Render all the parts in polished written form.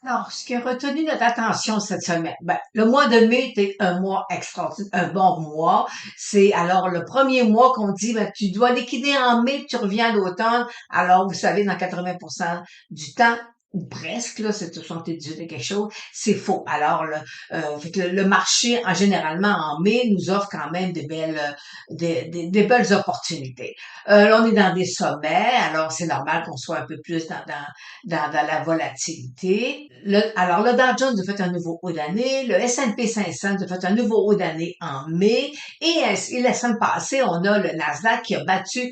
Alors, ce qui a retenu notre attention cette semaine, le mois de mai était un mois extraordinaire, un bon mois. C'est alors le premier mois qu'on dit, tu dois liquider en mai, tu reviens à l'automne. Alors, vous savez, dans 80% du temps, ou presque, là, c'est 78 et quelque chose, c'est faux. Alors, fait que le marché, généralement, en mai, nous offre quand même des belles opportunités. Là, on est dans des sommets, alors c'est normal qu'on soit un peu plus dans la volatilité. Alors, le Dow Jones a fait un nouveau haut d'année, le S&P 500 a fait un nouveau haut d'année en mai, et la semaine passée, on a le Nasdaq qui a battu,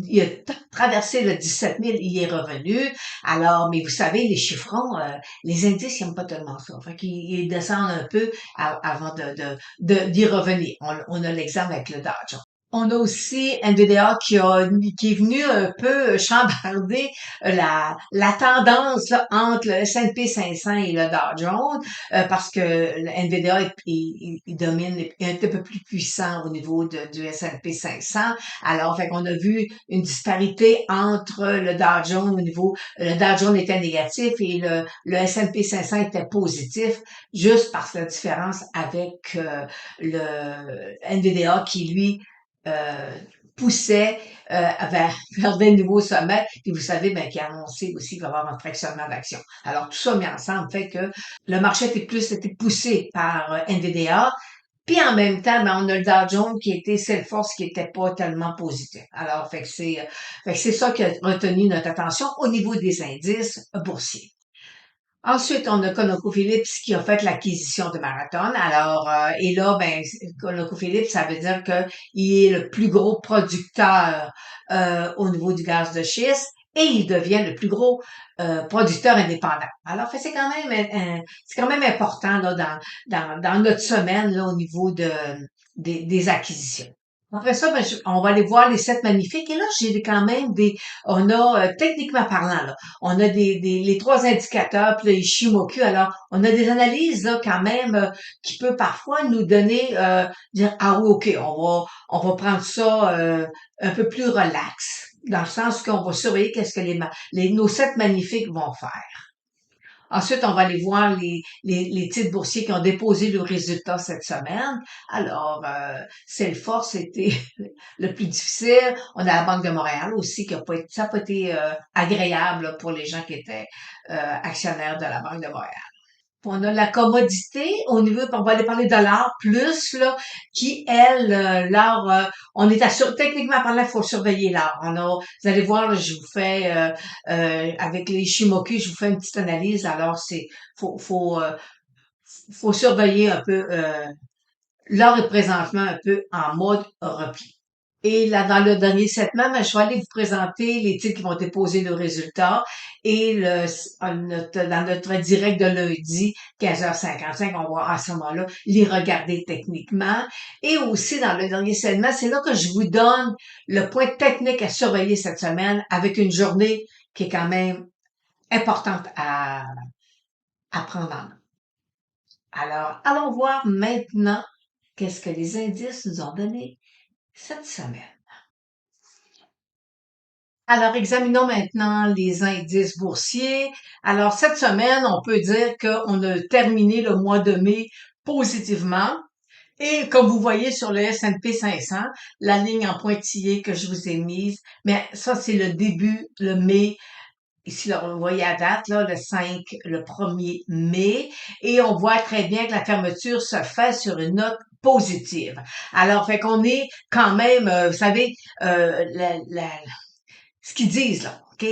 il a traversé le 17 000, il est revenu. Alors, mais vous savez, les chiffrons, les indices, ils n'aiment pas tellement ça. Fait qu'ils descendent un peu avant d'y revenir. On a l'exemple avec le Dow Jones. On a aussi NVIDIA qui est venu un peu chambarder la tendance là, entre le S&P 500 et le Dow Jones parce que le NVIDIA il domine, est un peu plus puissant au niveau du S&P 500. Alors, fait qu'on a vu une disparité entre le Dow Jones au niveau, le Dow Jones était négatif et le S&P 500 était positif, juste parce que la différence avec le NVIDIA qui, lui, euh, poussait vers des nouveaux sommets. Puis vous savez, qui a annoncé aussi qu'il va y avoir un fractionnement d'actions. Alors tout ça mis ensemble fait que le marché était poussé par NVDA. Puis en même temps, on a le Dow Jones qui était Salesforce qui était pas tellement positif. Alors, fait que c'est ça qui a retenu notre attention au niveau des indices boursiers. Ensuite, on a ConocoPhillips qui a fait l'acquisition de Marathon. Alors, et là, ConocoPhillips, ça veut dire qu'il est le plus gros producteur au niveau du gaz de schiste et il devient le plus gros producteur indépendant. Alors, fait, c'est quand même important là, dans notre semaine là, au niveau des acquisitions. Après ça, on va aller voir les 7 magnifiques. Et là, j'ai quand même on a, techniquement parlant, là, on a les trois indicateurs, puis le Ishimoku. Alors, on a des analyses, là, quand même, qui peut parfois nous donner, dire, ah oui, OK, on va prendre ça, un peu plus relax. Dans le sens qu'on va surveiller qu'est-ce que nos 7 magnifiques vont faire. Ensuite, on va aller voir les titres boursiers qui ont déposé le résultat cette semaine. Alors, Salesforce, c'était le plus difficile. On a la Banque de Montréal aussi qui ça n'a pas été agréable pour les gens qui étaient actionnaires de la Banque de Montréal. On a la commodité au niveau, on va aller parler de l'art plus, là, qui, elle, l'art, on est techniquement parlant, il faut surveiller l'art. Vous allez voir, là, je vous fais, avec les Shimoku, je vous fais une petite analyse. Alors, faut, faut, euh, faut surveiller un peu, l'art est présentement un peu en mode repli. Et là, dans le dernier segment, je vais aller vous présenter les titres qui vont déposer le résultat et dans notre direct de lundi, 15h55, on va à ce moment-là les regarder techniquement. Et aussi, dans le dernier segment, c'est là que je vous donne le point technique à surveiller cette semaine avec une journée qui est quand même importante à prendre en main. Alors, allons voir maintenant qu'est-ce que les indices nous ont donné cette semaine. Alors, examinons maintenant les indices boursiers. Alors, cette semaine, on peut dire qu'on a terminé le mois de mai positivement. Et comme vous voyez sur le S&P 500, la ligne en pointillé que je vous ai mise, mais ça, c'est le début, le mai. Ici, là, vous voyez à date, là, le 1er mai, et on voit très bien que la fermeture se fait sur une note positive. Alors, fait qu'on est quand même, vous savez, ce qu'ils disent, là, OK?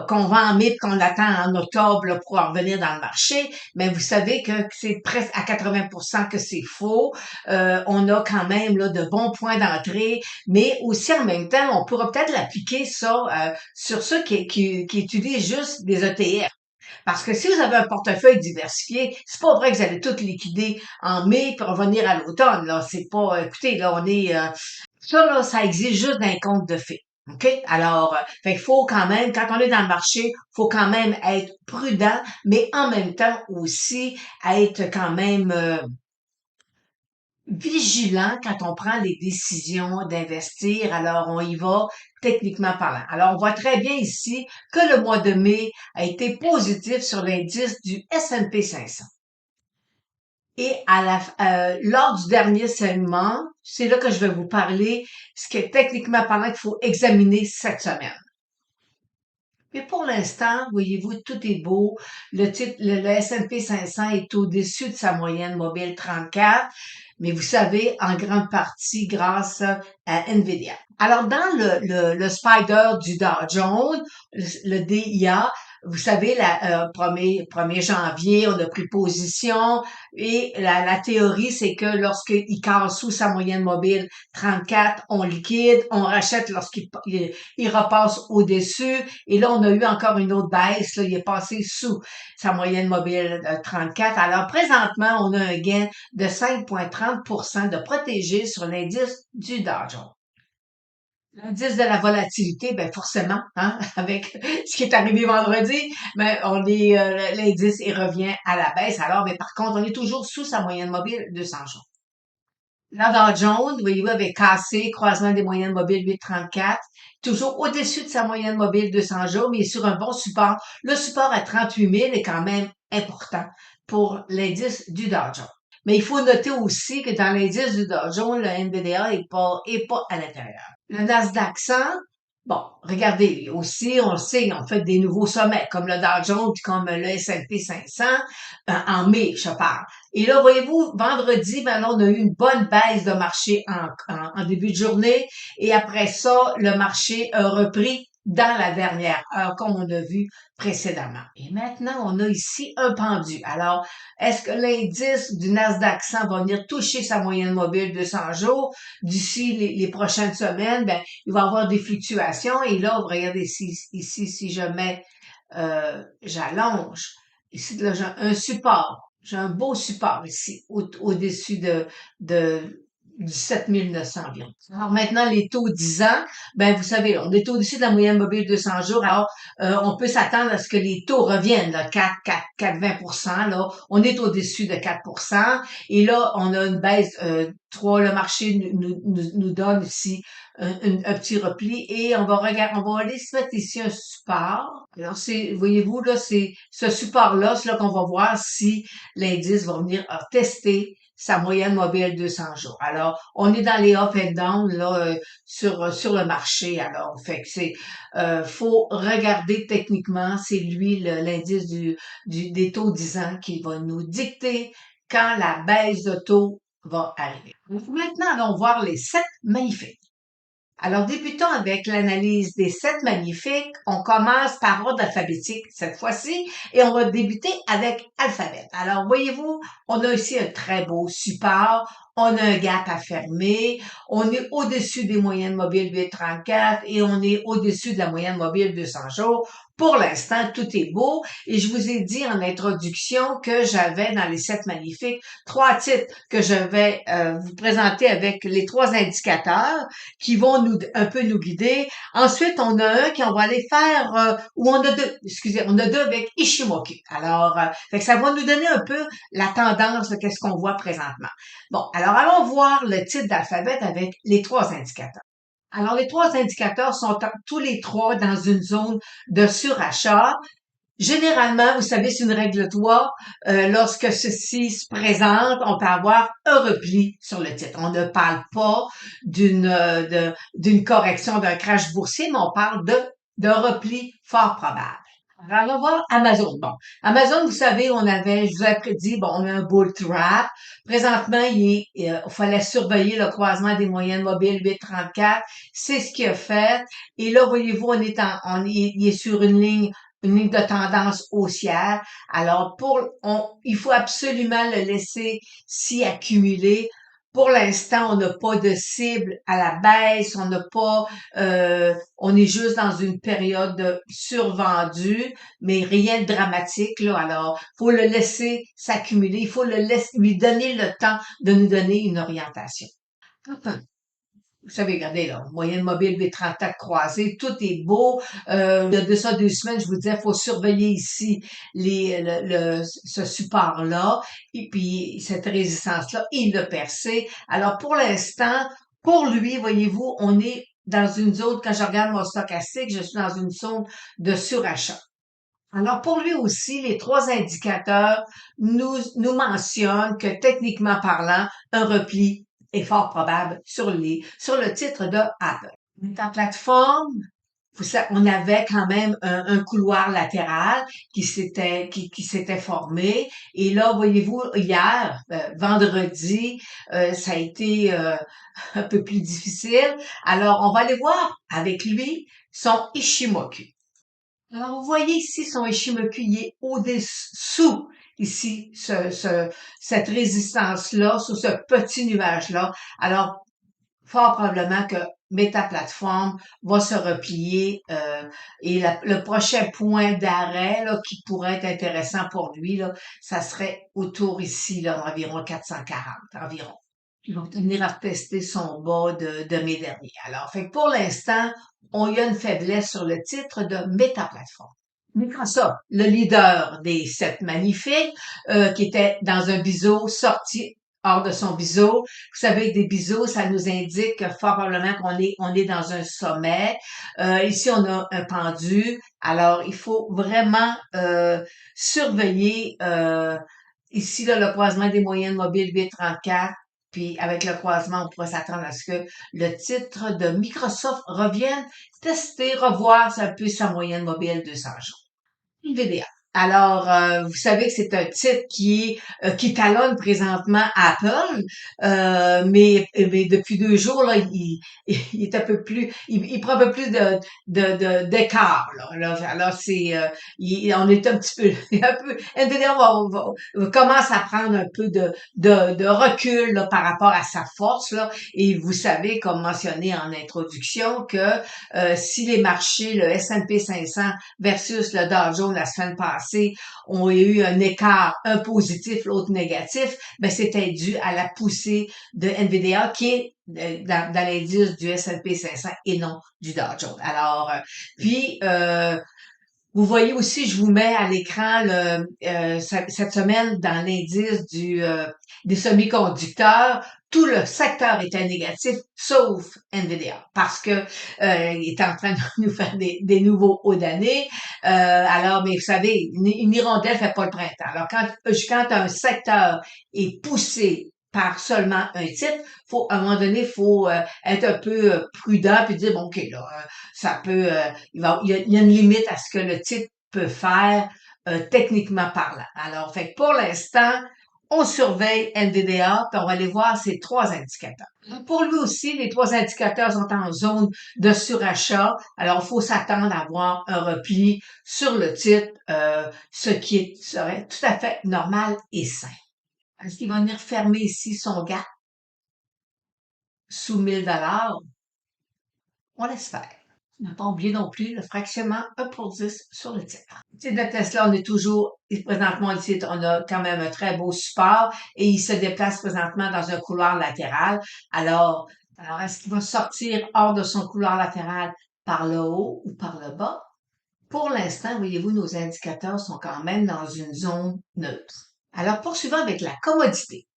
Qu'on vend en mai et qu'on attend en octobre là, pour en revenir dans le marché, mais vous savez que c'est presque à 80% que c'est faux. On a quand même là, de bons points d'entrée, mais aussi en même temps, on pourra peut-être l'appliquer ça sur ceux qui utilisent juste des ETF. Parce que si vous avez un portefeuille diversifié, c'est pas vrai que vous allez tout liquider en mai pour revenir à l'automne. Là, c'est pas. Écoutez, là, on est. Ça, là, ça existe juste d'un compte de fait. OK? Alors, fait qu'il faut quand même, quand on est dans le marché, faut quand même être prudent, mais en même temps aussi être quand même vigilant quand on prend les décisions d'investir. Alors, on y va techniquement parlant. Alors, on voit très bien ici que le mois de mai a été positif sur l'indice du S&P 500. Et lors du dernier segment, c'est là que je vais vous parler ce que techniquement parlant qu'il faut examiner cette semaine. Mais pour l'instant, voyez-vous, tout est beau. Le S&P 500 est au-dessus de sa moyenne mobile 34, mais vous savez, en grande partie grâce à Nvidia. Alors, dans le spider du Dow Jones, le DIA, vous savez, 1er janvier, on a pris position et la théorie, c'est que lorsqu'il casse sous sa moyenne mobile 34, on liquide, on rachète lorsqu'il repasse au-dessus. Et là, on a eu encore une autre baisse. Là, il est passé sous sa moyenne mobile de 34. Alors, présentement, on a un gain de 5,30% de protégé sur l'indice du Dow Jones. L'indice de la volatilité, ben forcément, hein, avec ce qui est arrivé vendredi, mais l'indice il revient à la baisse. Alors, mais par contre, on est toujours sous sa moyenne mobile 200 jours. Là, Dow Jones, voyez-vous, avait cassé, croisement des moyennes mobiles 8,34, toujours au-dessus de sa moyenne mobile 200 jours, mais sur un bon support. Le support à 38 000 est quand même important pour l'indice du Dow Jones. Mais il faut noter aussi que dans l'indice du Dow Jones, le NVDA est pas à l'intérieur. Le Nasdaq 100, bon, regardez, aussi, on le sait, on fait des nouveaux sommets, comme le Dow Jones, comme le S&P 500, en mai, je parle. Et là, voyez-vous, vendredi, ben là, on a eu une bonne baisse de marché en début de journée. Et après ça, le marché a repris dans la dernière heure, comme on a vu précédemment. Et maintenant, on a ici un pendu. Alors, est-ce que l'indice du Nasdaq 100 va venir toucher sa moyenne mobile 200 jours d'ici les prochaines semaines? Ben, il va y avoir des fluctuations. Et là, regardez ici si je mets, j'allonge, ici, là, j'ai un support. J'ai un beau support ici, au-dessus de du 7900 environ. Alors maintenant, les taux 10 ans, ben vous savez, on est au-dessus de la moyenne mobile 200 jours. Alors, on peut s'attendre à ce que les taux reviennent, là, 4,20%. Là, on est au-dessus de 4%. Et là, on a une baisse 3. Le marché nous donne ici un petit repli et on va aller se mettre ici un support. Alors, voyez-vous, là, c'est ce support-là, c'est là qu'on va voir si l'indice va venir tester sa moyenne mobile 200 jours. Alors, on est dans les up and down là sur le marché. Alors, fait que faut regarder techniquement, c'est lui l'indice des taux 10 ans qui va nous dicter quand la baisse de taux va arriver. Maintenant, allons voir les 7 magnifiques. Alors, débutons avec l'analyse des 7 magnifiques. On commence par ordre alphabétique cette fois-ci et on va débuter avec alphabet. Alors, voyez-vous, on a ici un très beau support. On a un gap à fermer. On est au-dessus des moyennes mobiles 8,34 et on est au-dessus de la moyenne mobile 200 jours. Pour l'instant, tout est beau et je vous ai dit en introduction que j'avais dans les 7 magnifiques 3 titres que je vais vous présenter avec les 3 indicateurs qui vont un peu nous guider. Ensuite, on a un qui on va aller faire, ou on a deux, excusez, on a deux avec Ishimoku. Alors, fait que ça va nous donner un peu la tendance de qu'est-ce qu'on voit présentement. Bon, alors allons voir le titre d'alphabet avec les 3 indicateurs. Alors, les 3 indicateurs sont tous les 3 dans une zone de surachat. Généralement, vous savez, c'est une règle 3. Lorsque ceci se présente, on peut avoir un repli sur le titre. On ne parle pas d'une correction, d'un crash boursier, mais on parle d'un repli fort probable. Alors, on va voir Amazon. Bon, Amazon, vous savez, je vous avais prédit, bon, on a un bull trap. Présentement, il fallait surveiller le croisement des moyennes mobiles 8,34. C'est ce qu'il a fait. Et là, voyez-vous, il est sur une ligne de tendance haussière. Alors, il faut absolument le laisser s'y accumuler. Pour l'instant, on n'a pas de cible à la baisse, on est juste dans une période de survendu, mais rien de dramatique, là. Alors, faut le laisser s'accumuler, il faut lui donner le temps de nous donner une orientation. Vous savez, regardez, là, moyenne mobile V34 croisée, tout est beau. Il y a de ça 2 semaines, je vous disais, il faut surveiller ici ce support-là. Et puis, cette résistance-là, il l'a percé. Alors, pour l'instant, pour lui, voyez-vous, on est dans une zone, quand je regarde mon stochastique, je suis dans une zone de surachat. Alors, pour lui aussi, les trois indicateurs nous mentionnent que techniquement parlant, un repli est fort probable sur le titre de Apple. En plateforme, on avait quand même un couloir latéral qui s'était formé. Et là, voyez-vous, hier, vendredi, ça a été un peu plus difficile. Alors, on va aller voir avec lui son Ishimoku. Alors, vous voyez ici son Ishimoku, il est au-dessous, ici, cette résistance-là, sur ce petit nuage-là. Alors, fort probablement que Meta Platform va se replier et le prochain point d'arrêt là, qui pourrait être intéressant pour lui, là, ça serait autour ici, là, d'environ 440 environ. Ils vont venir à tester son bas de mai dernier. Alors, fait que pour l'instant, on y a une faiblesse sur le titre de Meta Platform. Microsoft, le leader des sept magnifiques, qui était dans un biseau sorti hors de son biseau. Vous savez que des biseaux, ça nous indique fort probablement on est dans un sommet. Ici, on a un pendu. Alors, il faut vraiment surveiller ici là, le croisement des moyennes mobiles 834. Puis avec le croisement, on pourrait s'attendre à ce que le titre de Microsoft revienne tester, revoir un peu sa moyenne mobile 200 jours. NVIDIA. Alors, vous savez que c'est un titre qui talonne présentement Apple, mais depuis 2 jours là, il est un peu plus, il prend un peu plus d'écart là. Alors c'est, on est un petit peu, un peu, NVIDIA commence à prendre un peu de recul là, par rapport à sa force là. Et vous savez, comme mentionné en introduction, que si les marchés, le S&P 500 versus le Dow Jones la semaine passée ont eu un écart, un positif, l'autre négatif, ben c'était dû à la poussée de NVIDIA qui est dans l'indice du S&P 500 et non du Dow Jones. Alors, puis vous voyez aussi, je vous mets à l'écran cette semaine dans l'indice des semi-conducteurs, tout le secteur était négatif, sauf Nvidia, parce que il est en train de nous faire des nouveaux hauts d'année. Alors, mais vous savez, une hirondelle fait pas le printemps. Alors, quand un secteur est poussé par seulement un titre, à un moment donné, faut être un peu prudent puis dire bon, ok, là, ça peut, il y a une limite à ce que le titre peut faire techniquement parlant. Alors, fait que pour l'instant, on surveille NVDA, puis on va aller voir ces trois indicateurs. Pour lui aussi, les trois indicateurs sont en zone de surachat. Alors, il faut s'attendre à avoir un repli sur le titre, ce qui serait tout à fait normal et sain. Est-ce qu'il va venir fermer ici son gap sous 1000 $? On laisse faire. Ne pas oublier non plus le fractionnement 1 pour 10 sur le titre. Le titre de Tesla, on est toujours, présentement, ici, on a quand même un très beau support et il se déplace présentement dans un couloir latéral. Alors est-ce qu'il va sortir hors de son couloir latéral par le haut ou par le bas? Pour l'instant, voyez-vous, nos indicateurs sont quand même dans une zone neutre. Alors, poursuivons avec la commodité.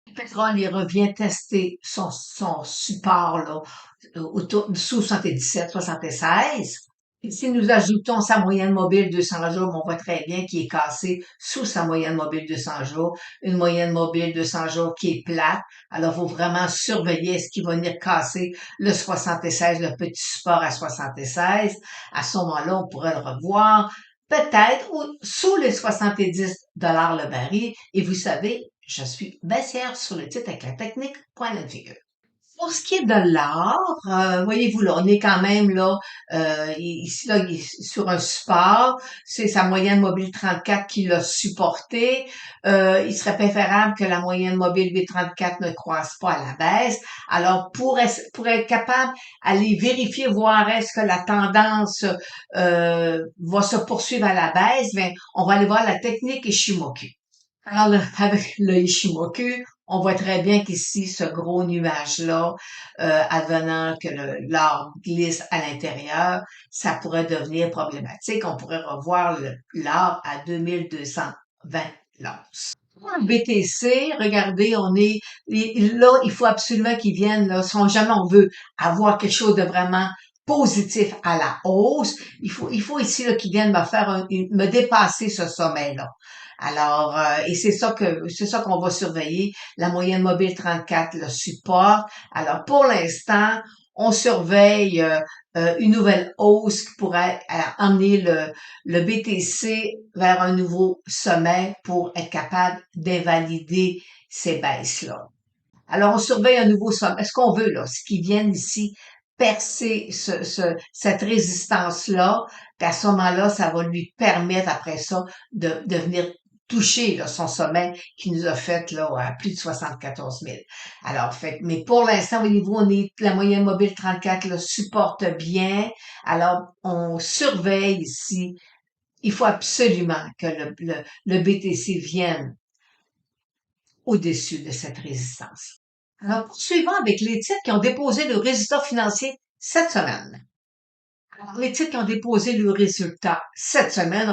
Le pétrole, il revient tester son support là, sous 77, 76. Et si nous ajoutons sa moyenne mobile 200 jours, on voit très bien qu'il est cassé sous sa moyenne mobile 200 jours, une moyenne mobile 200 jours qui est plate. Alors, il faut vraiment surveiller est-ce qu'il va venir casser le 76, le petit support à 76. À ce moment-là, on pourrait le revoir. Peut-être sous les 70 le baril. Et vous savez, je suis baissière sur le titre avec la technique point and figure. Pour ce qui est de l'art, voyez-vous là, on est quand même là, ici là, il est sur un support. C'est sa moyenne mobile 34 qui l'a supporté. Il serait préférable que la moyenne mobile 834 ne croisse pas à la baisse. Alors, pour être capable d'aller vérifier, voir est-ce que la tendance va se poursuivre à la baisse, ben, on va aller voir la technique Ishimoku. Alors, avec le Ishimoku, on voit très bien qu'ici, ce gros nuage-là, advenant que l'or glisse à l'intérieur, ça pourrait devenir problématique. On pourrait revoir l'or à 2220 l'once. Le BTC, regardez, là, il faut absolument qu'ils viennent, là, si jamais on veut avoir quelque chose de vraiment positif à la hausse, il faut ici, là, qu'ils viennent me dépasser ce sommet-là. Alors, et c'est ça qu'on va surveiller. La moyenne mobile 34 le supporte. Alors, pour l'instant, on surveille une nouvelle hausse qui pourrait emmener le BTC vers un nouveau sommet pour être capable d'invalider ces baisses-là. Alors, on surveille un nouveau sommet. Est-ce qu'on veut, là, ce qui vienne ici percer cette résistance-là, puis à ce moment-là, ça va lui permettre, après ça, de venir toucher là, son sommet qui nous a fait là, à plus de 74 000. Alors, mais pour l'instant, au niveau, la moyenne mobile 34 là, supporte bien. Alors, on surveille ici. Il faut absolument que le BTC vienne au-dessus de cette résistance. Alors, poursuivons avec les titres qui ont déposé le résultat financier cette semaine. Alors, les titres qui ont déposé le résultat cette semaine,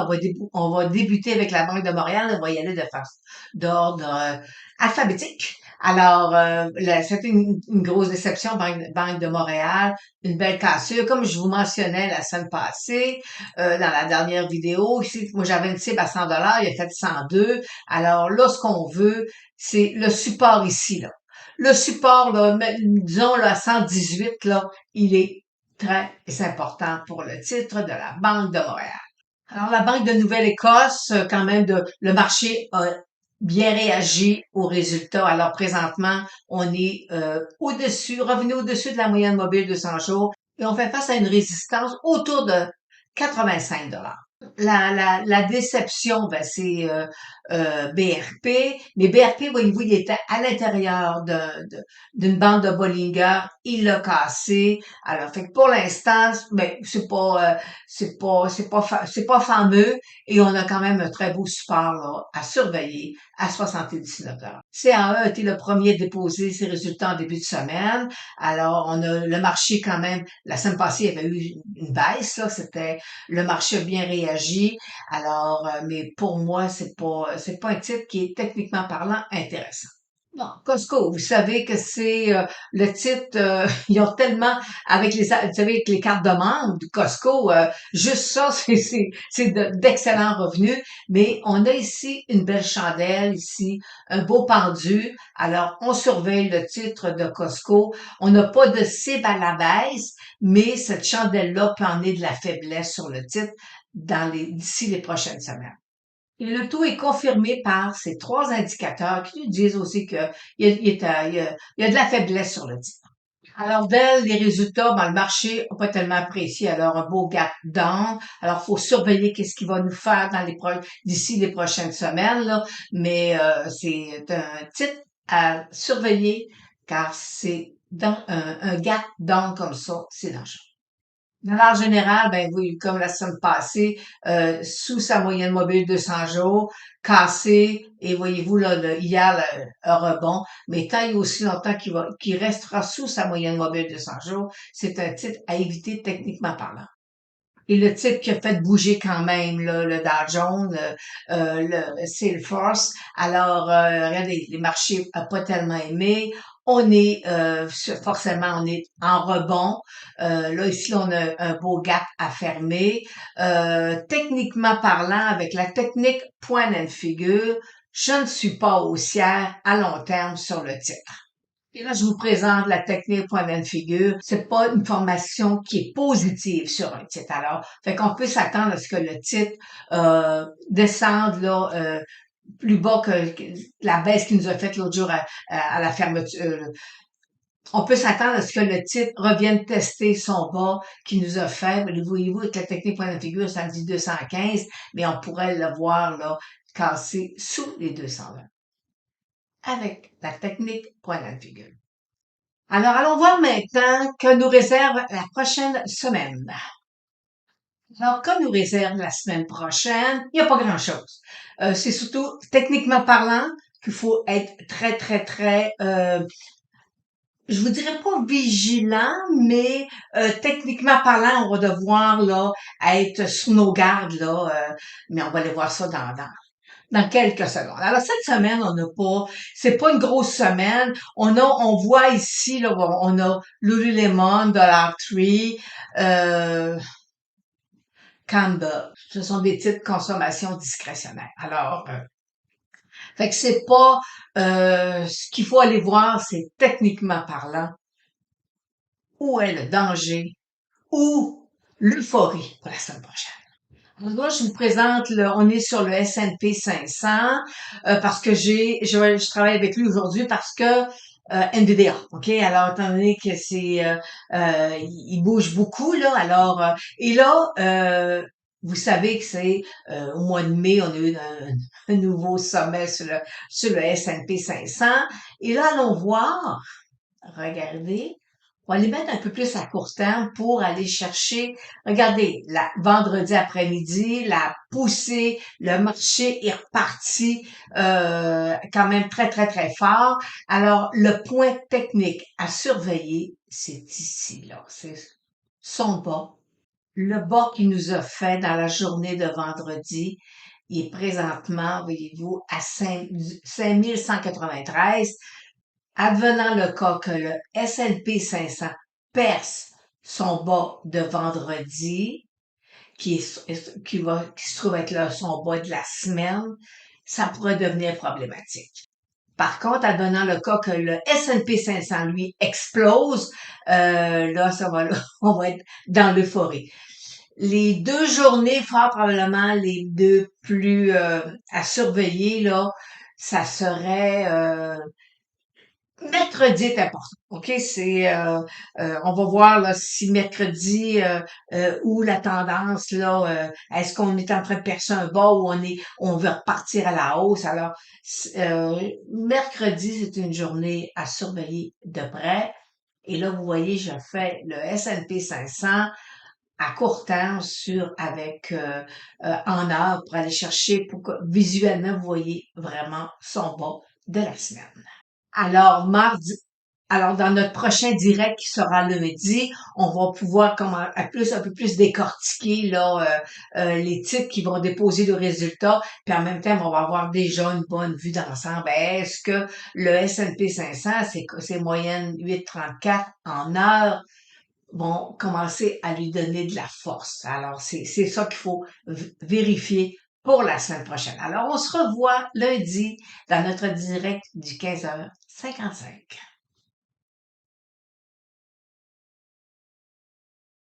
on va débuter avec la Banque de Montréal, on va y aller d'ordre alphabétique. Alors, c'était une grosse déception, Banque de Montréal, une belle cassure. Comme je vous mentionnais la semaine passée, dans la dernière vidéo, ici, moi j'avais une cible à 100 il a fait 102. Alors là, ce qu'on veut, c'est le support ici, là. Le support, là, disons, là, à 118, là, il est très important pour le titre de la Banque de Montréal. Alors, la Banque de Nouvelle-Écosse, quand même, le marché a bien réagi aux résultats. Alors, présentement, on est revenu au-dessus de la moyenne mobile de 100 jours et on fait face à une résistance autour de 85 La déception, ben, c'est BRP. Mais BRP, voyez-vous, il était à l'intérieur d'une bande de Bollinger. Il l'a cassé. Alors, fait que pour l'instant, ben, c'est pas fameux. Et on a quand même un très beau support là, à surveiller à 79 CAE a été le premier à déposer ses résultats en début de semaine. Alors, on a le marché quand même. La semaine passée, il y avait eu une baisse. Là, le marché a bien réagi. Alors, mais pour moi, c'est pas un titre qui est techniquement parlant intéressant. Bon, Costco, vous savez que c'est le titre, ils ont tellement vous savez, avec les cartes de membres de Costco, juste ça, d'excellents revenus. Mais on a ici une belle chandelle, ici, un beau pendu. Alors, on surveille le titre de Costco. On n'a pas de cible à la baisse, mais cette chandelle-là peut emmener de la faiblesse sur le titre d'ici les prochaines semaines. Et le tout est confirmé par ces trois indicateurs qui nous disent aussi qu'il y a de la faiblesse sur le titre. Alors, dès les résultats, le marché n'a pas tellement apprécié. Alors, un beau gap down. Alors, faut surveiller qu'est-ce qu'il va nous faire d'ici les prochaines semaines, là. Mais c'est un titre à surveiller car c'est dans un gap down comme ça, c'est dangereux. De l'art général, ben oui, comme la semaine passée, sous sa moyenne mobile de 100 jours, cassé, et voyez-vous, là, hier, un rebond, mais tant et aussi longtemps qu'il restera sous sa moyenne mobile de 100 jours, c'est un titre à éviter techniquement parlant. Et le titre qui a fait bouger quand même là, le Dow Jones, le Salesforce. Alors, regardez, les marchés n'ont pas tellement aimé. Forcément, on est en rebond. Là, ici, on a un beau gap à fermer. Techniquement parlant, avec la technique point and figure, je ne suis pas haussière à long terme sur le titre. Et là, je vous présente la technique point and figure. C'est pas une formation qui est positive sur un titre. Alors, fait qu'on peut s'attendre à ce que le titre descende là plus bas que la baisse qu'il nous a faite l'autre jour à la fermeture. On peut s'attendre à ce que le titre revienne tester son bas qu'il nous a fait. Voyez-vous, avec la technique point and figure, ça me dit 215, mais on pourrait le voir là casser sous les 220 avec la technique point and figure. Alors, allons voir maintenant que nous réserve la prochaine semaine. Alors, que nous réserve la semaine prochaine, il n'y a pas grand-chose. C'est surtout, techniquement parlant, qu'il faut être très, très, très, je vous dirais pas vigilant, mais techniquement parlant, on va devoir là être sous nos gardes là, mais on va aller voir ça dans quelques secondes. Alors cette semaine, on n'a pas, c'est pas une grosse semaine. On voit ici là, on a Lululemon, Dollar Tree, euh, Campbell. Ce sont des titres de consommation discrétionnaire. Alors, fait que c'est pas ce qu'il faut aller voir, c'est techniquement parlant où est le danger ou l'euphorie pour la semaine prochaine. Alors là, je vous présente, on est sur le S&P 500 parce que je travaille avec lui aujourd'hui parce que NVIDIA, ok. Alors étant donné que il bouge beaucoup là, alors et là, vous savez que c'est au mois de mai, on a eu un nouveau sommet sur le S&P 500 et là, allons voir. Regardez. On va les mettre un peu plus à court terme pour aller chercher. Regardez, vendredi après-midi, la poussée, le marché est reparti quand même très, très, très fort. Alors, le point technique à surveiller, c'est ici, là. C'est son bas. Le bas qu'il nous a fait dans la journée de vendredi, il est présentement, voyez-vous, à 5193. Advenant le cas que le S&P 500 perce son bas de vendredi, qui se trouve être son bas de la semaine, ça pourrait devenir problématique. Par contre, advenant le cas que le S&P 500, lui, explose, là, on va être dans l'euphorie. Les deux journées, fort probablement les deux plus à surveiller, là, ça serait mercredi est important, ok? On va voir là si mercredi où la tendance là, est-ce qu'on est en train de percer un bas ou on veut repartir à la hausse. Alors mercredi c'est une journée à surveiller de près. Et là vous voyez, je fais le S&P 500 à court terme en heure pour aller chercher pour que visuellement vous voyez vraiment son bas de la semaine. Alors, dans notre prochain direct qui sera lundi, on va pouvoir un peu plus décortiquer là les titres qui vont déposer le résultat, puis en même temps, on va avoir déjà une bonne vue d'ensemble. Est-ce que le S&P 500, ses moyennes 8,34 en heure vont commencer à lui donner de la force? Alors, c'est ça qu'il faut vérifier pour la semaine prochaine. Alors, on se revoit lundi dans notre direct du 15h55.